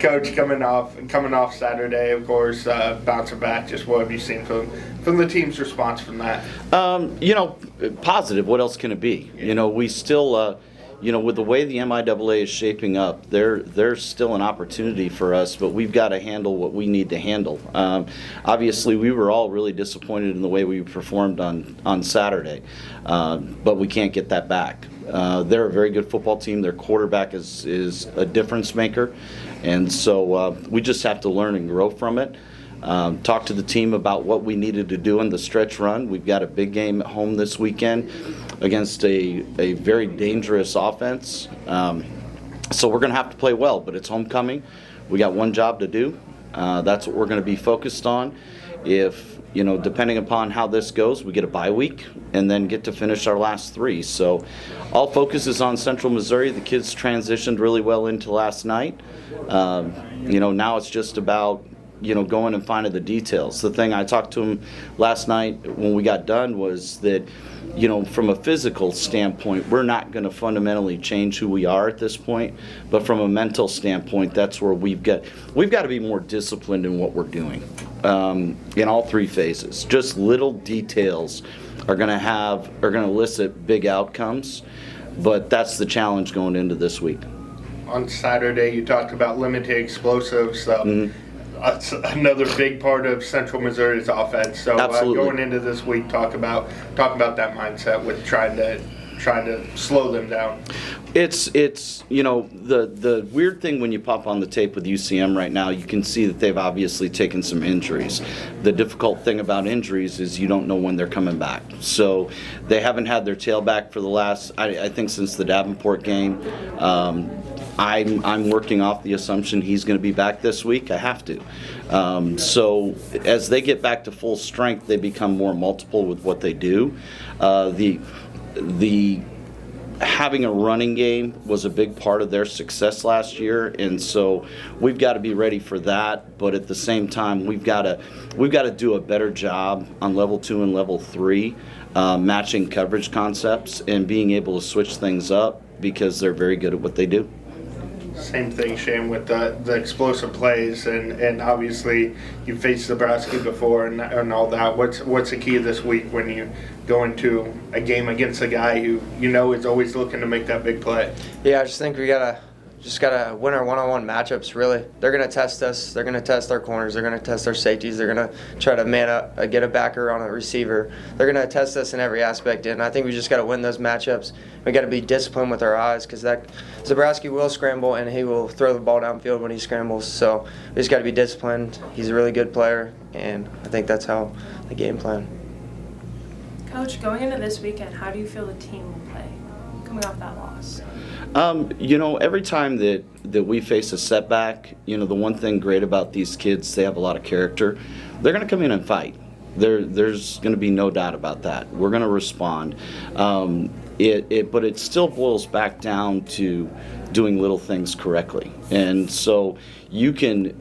Coach, coming off Saturday, of course, bouncing back. Just what have you seen from the team's response from that? Positive. What else can it be? Yeah. We still, with the way the MIAA is shaping up, there's still an opportunity for us, but we've got to handle what we need to handle. Obviously, we were all really disappointed in the way we performed on Saturday, but we can't get that back. They're a very good football team. Their quarterback is a difference maker, and so we just have to learn and grow from it. Talk to the team about what we needed to do in the stretch run. We've got a big game at home this weekend against a very dangerous offense. So we're going to have to play well, but it's homecoming. We got one job to do. That's what we're going to be focused on. If, depending upon how this goes, we get a bye week and then get to finish our last three. So all focus is on Central Missouri. The kids transitioned really well into last night. Now it's just about going and finding the details. The thing I talked to him last night when we got done was that, from a physical standpoint, we're not going to fundamentally change who we are at this point, but from a mental standpoint, that's where we've got to be more disciplined in what we're doing in all three phases. Just little details are going to elicit big outcomes, but that's the challenge going into this week. On Saturday, you talked about limited explosives. That's another big part of Central Missouri's offense. So going into this week, talk about that mindset with trying to slow them down. It's the weird thing when you pop on the tape with UCM right now, you can see that they've obviously taken some injuries. The difficult thing about injuries is you don't know when they're coming back. So they haven't had their tailback for the last, I think, since the Davenport game. I'm working off the assumption he's going to be back this week. I have to. So as they get back to full strength, they become more multiple with what they do. The having a running game was a big part of their success last year, and so we've got to be ready for that. But at the same time, we've got to do a better job on level 2 and level 3, matching coverage concepts and being able to switch things up because they're very good at what they do. Same thing, Shane, with the explosive plays, and obviously you faced Nebraska before and all that. What's the key this week when you go into a game against a guy who is always looking to make that big play? Yeah, I just think we gotta win our one-on-one matchups. Really, they're gonna test us. They're gonna test our corners. They're gonna test our safeties. They're gonna try to man up, get a backer on a receiver. They're gonna test us in every aspect, and I think we just gotta win those matchups. We gotta be disciplined with our eyes because Zabrowski will scramble and he will throw the ball downfield when he scrambles. So we just gotta be disciplined. He's a really good player, and I think that's how the game plan. Coach, going into this weekend, how do you feel the team will play coming off that loss? Every time that we face a setback, the one thing great about these kids, they have a lot of character. They're going to come in and fight. There's going to be no doubt about that. We're going to respond. But it still boils back down to doing little things correctly. And so you can,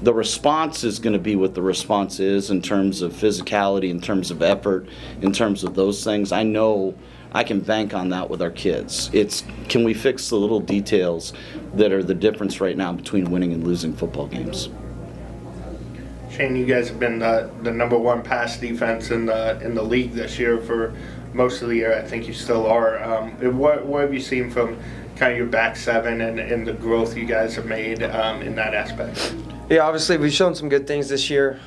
the response is going to be what the response is in terms of physicality, in terms of effort, in terms of those things. I know I can bank on that with our kids. It's, can we fix the little details that are the difference right now between winning and losing football games? Shane, you guys have been the number one pass defense in the league this year for most of the year. I think you still are. What have you seen from kind of your back seven and the growth you guys have made in that aspect? Yeah, obviously we've shown some good things this year.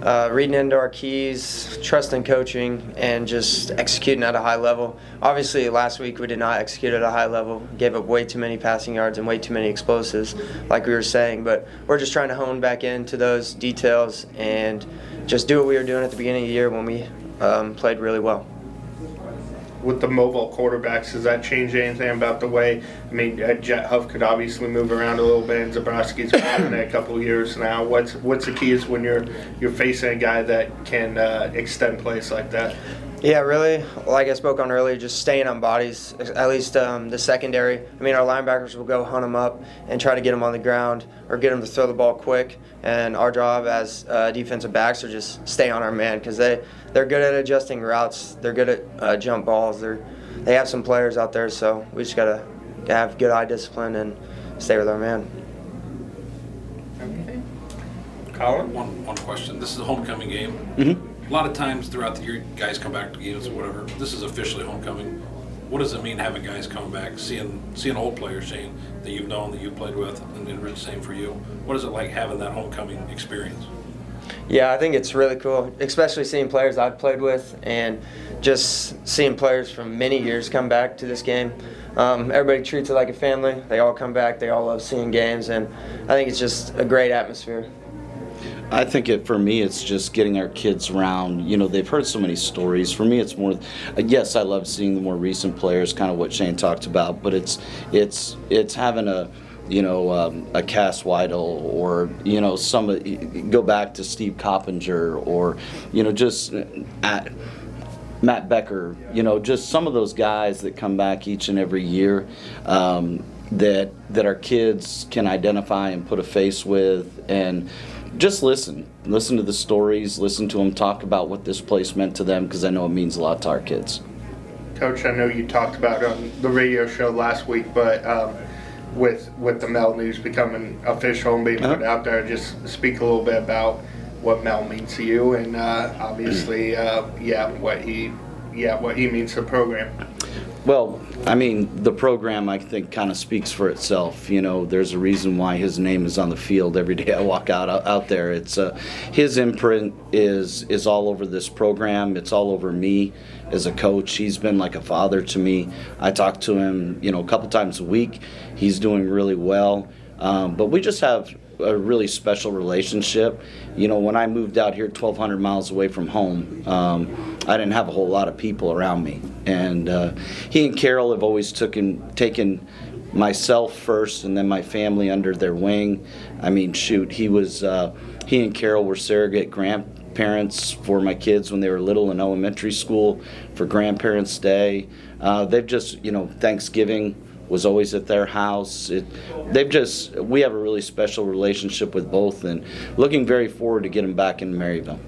Reading into our keys, trusting coaching, and just executing at a high level. Obviously, last week we did not execute at a high level. Gave up way too many passing yards and way too many explosives, like we were saying. But we're just trying to hone back into those details and just do what we were doing at the beginning of the year when we played really well. With the mobile quarterbacks, does that change anything about the way? I mean, Jet Huff could obviously move around a little bit, and Zabrowski's been doing it a couple of years now. What's the key is when you're facing a guy that can extend plays like that? Yeah, really, like I spoke on earlier, just staying on bodies, at least the secondary. I mean, our linebackers will go hunt them up and try to get them on the ground or get them to throw the ball quick. And our job as defensive backs are just stay on our man because they're good at adjusting routes. They're good at jump balls. They have some players out there, so we just got to have good eye discipline and stay with our man. Okay. Colin? One question. This is a homecoming game. Mm-hmm. A lot of times throughout the year, guys come back to games or whatever. This is officially homecoming. What does it mean having guys come back, seeing old players, Shane, that you've known, that you've played with, and then Rich, same for you? What is it like having that homecoming experience? Yeah, I think it's really cool, especially seeing players I've played with and just seeing players from many years come back to this game. Everybody treats it like a family. They all come back. They all love seeing games, and I think it's just a great atmosphere. I think for me, it's just getting our kids around. You know, they've heard so many stories. For me, it's more, yes, I love seeing the more recent players, kind of what Shane talked about, but it's having a Cass Weidel, or, go back to Steve Coppinger, or, just Matt Becker, just some of those guys that come back each and every year, that our kids can identify and put a face with, and just listen to the stories, listen to them talk about what this place meant to them, because I know it means a lot to our kids. Coach, I know you talked about on the radio show last week, but with the Mel news becoming official and being put out there, just speak a little bit about what Mel means to you, and obviously, what he means to the program. Well, I mean, the program, I think, kind of speaks for itself. There's a reason why his name is on the field every day I walk out there. It's his imprint is all over this program. It's all over me as a coach. He's been like a father to me. I talk to him, a couple times a week. He's doing really well. But we just have a really special relationship. When I moved out here 1,200 miles away from home, I didn't have a whole lot of people around me. And he and Carol have always taken myself first and then my family under their wing. I mean, shoot, he and Carol were surrogate grandparents for my kids when they were little in elementary school, for Grandparents' Day. They've just, Thanksgiving was always at their house. We have a really special relationship with both, and looking very forward to getting back in Maryville.